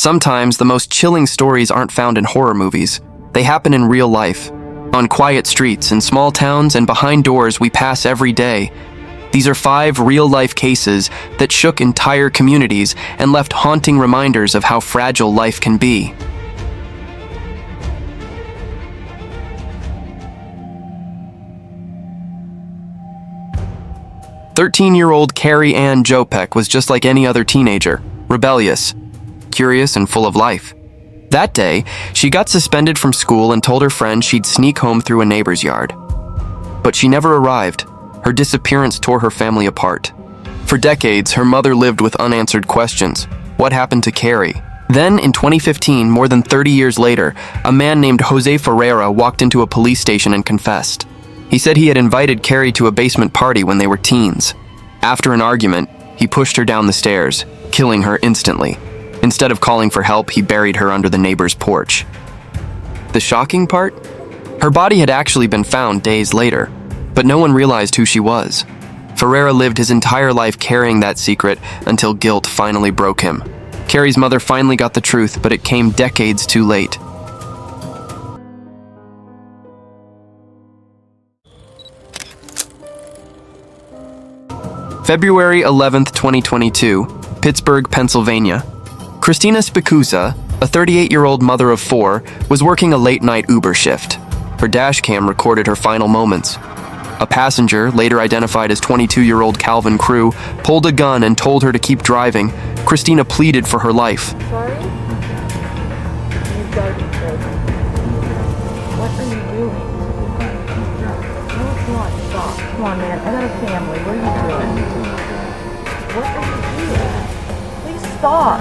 Sometimes the most chilling stories aren't found in horror movies. They happen in real life, on quiet streets, in small towns, and behind doors we pass every day. These are 5 real-life cases that shook entire communities and left haunting reminders of how fragile life can be. "13-year-old Carrie Ann Jopek was just like any other teenager, rebellious, curious, and full of life. That day, she got suspended from school and told her friend she'd sneak home through a neighbor's yard. But she never arrived. Her disappearance tore her family apart. For decades, her mother lived with unanswered questions. What happened to Carrie? Then, in 2015, more than 30 years later, a man named Jose Ferreira walked into a police station and confessed. He said he had invited Carrie to a basement party when they were teens. After an argument, he pushed her down the stairs, killing her instantly. Instead of calling for help, he buried her under the neighbor's porch. The shocking part? Her body had actually been found days later, but no one realized who she was. Ferreira lived his entire life carrying that secret until guilt finally broke him. Carrie's mother finally got the truth, but it came decades too late. February 11th, 2022, Pittsburgh, Pennsylvania. Christina Spikuza, a 38-year-old mother of 4, was working a late-night Uber shift. Her dash cam recorded her final moments. A passenger, later identified as 22-year-old Calvin Crew, pulled a gun and told her to keep driving. Christina pleaded for her life. Sorry? You gotta be joking. What are you doing? No, it's not. Stop. Come on, man. I got a family. What are you doing? What are you doing? Please stop.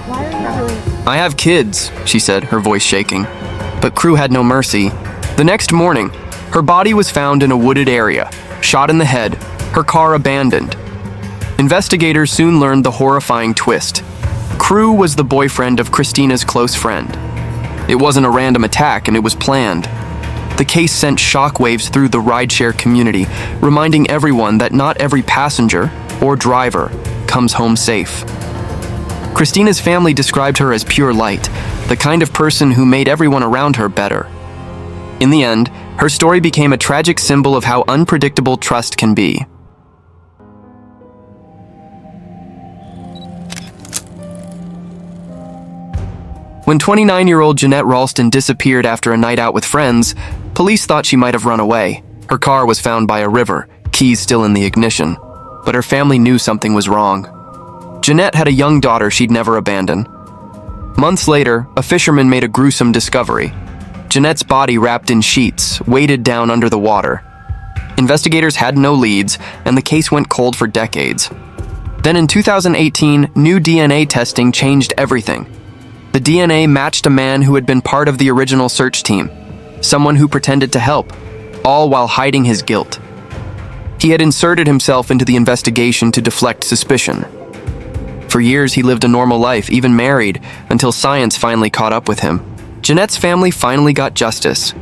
Why are you doing? "I have kids," she said, her voice shaking. But Crew had no mercy. The next morning, her body was found in a wooded area, shot in the head, her car abandoned. Investigators soon learned the horrifying twist. Crew was the boyfriend of Christina's close friend. It wasn't a random attack, and it was planned. The case sent shockwaves through the rideshare community, reminding everyone that not every passenger or driver comes home safe. Christina's family described her as pure light, the kind of person who made everyone around her better. In the end, her story became a tragic symbol of how unpredictable trust can be. When 29-year-old Jeanette Ralston disappeared after a night out with friends, police thought she might have run away. Her car was found by a river, keys still in the ignition. But her family knew something was wrong. Jeanette had a young daughter she'd never abandon. Months later, a fisherman made a gruesome discovery. Jeanette's body wrapped in sheets, weighted down under the water. Investigators had no leads, and the case went cold for decades. Then in 2018, new DNA testing changed everything. The DNA matched a man who had been part of the original search team, someone who pretended to help, all while hiding his guilt. He had inserted himself into the investigation to deflect suspicion. For years, he lived a normal life, even married, until science finally caught up with him. Jeanette's family finally got justice,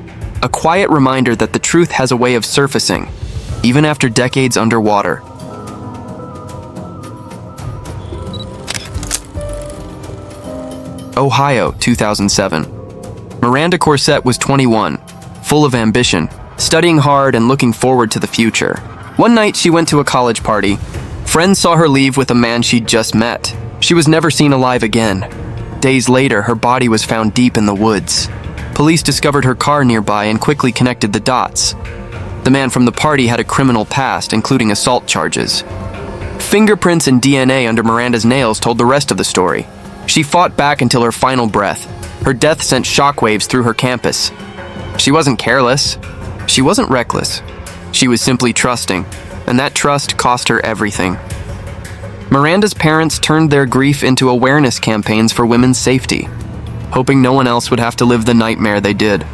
a quiet reminder that the truth has a way of surfacing, even after decades underwater. Ohio, 2007. Miranda Corsett was 21, full of ambition, studying hard and looking forward to the future. One night, she went to a college party. Friends saw her leave with a man she'd just met. She was never seen alive again. Days later, her body was found deep in the woods. Police discovered her car nearby and quickly connected the dots. The man from the party had a criminal past, including assault charges. Fingerprints and DNA under Miranda's nails told the rest of the story. She fought back until her final breath. Her death sent shockwaves through her campus. She wasn't careless. She wasn't reckless. She was simply trusting, and that trust cost her everything. Miranda's parents turned their grief into awareness campaigns for women's safety, hoping no one else would have to live the nightmare they did.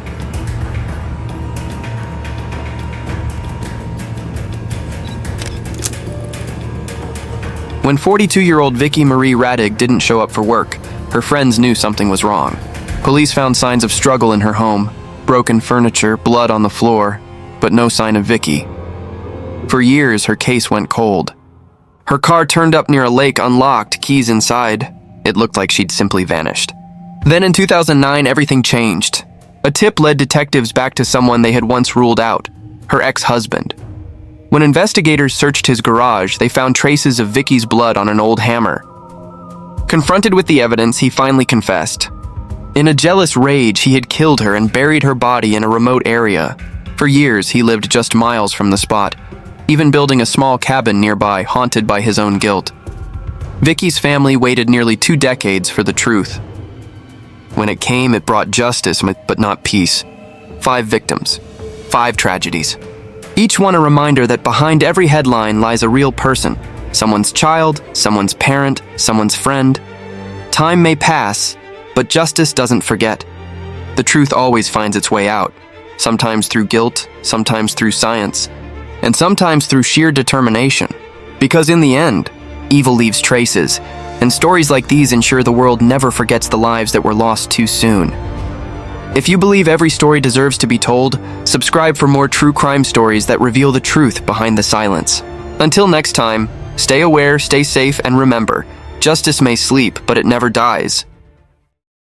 When 42-year-old Vicky Marie Radig didn't show up for work, her friends knew something was wrong. Police found signs of struggle in her home, broken furniture, blood on the floor, but no sign of Vicky. For years, her case went cold. Her car turned up near a lake unlocked, keys inside. It looked like she'd simply vanished. Then in 2009, everything changed. A tip led detectives back to someone they had once ruled out, her ex-husband. When investigators searched his garage, they found traces of Vicky's blood on an old hammer. Confronted with the evidence, he finally confessed. In a jealous rage, he had killed her and buried her body in a remote area. For years, he lived just miles from the spot, even building a small cabin nearby, haunted by his own guilt. Vicky's family waited nearly 2 decades for the truth. When it came, it brought justice, but not peace. 5 victims, 5 tragedies. Each one a reminder that behind every headline lies a real person. Someone's child, someone's parent, someone's friend. Time may pass, but justice doesn't forget. The truth always finds its way out, sometimes through guilt, sometimes through science, and sometimes through sheer determination. Because in the end, evil leaves traces, and stories like these ensure the world never forgets the lives that were lost too soon. If you believe every story deserves to be told, subscribe for more true crime stories that reveal the truth behind the silence. Until next time, stay aware, stay safe, and remember, justice may sleep, but it never dies.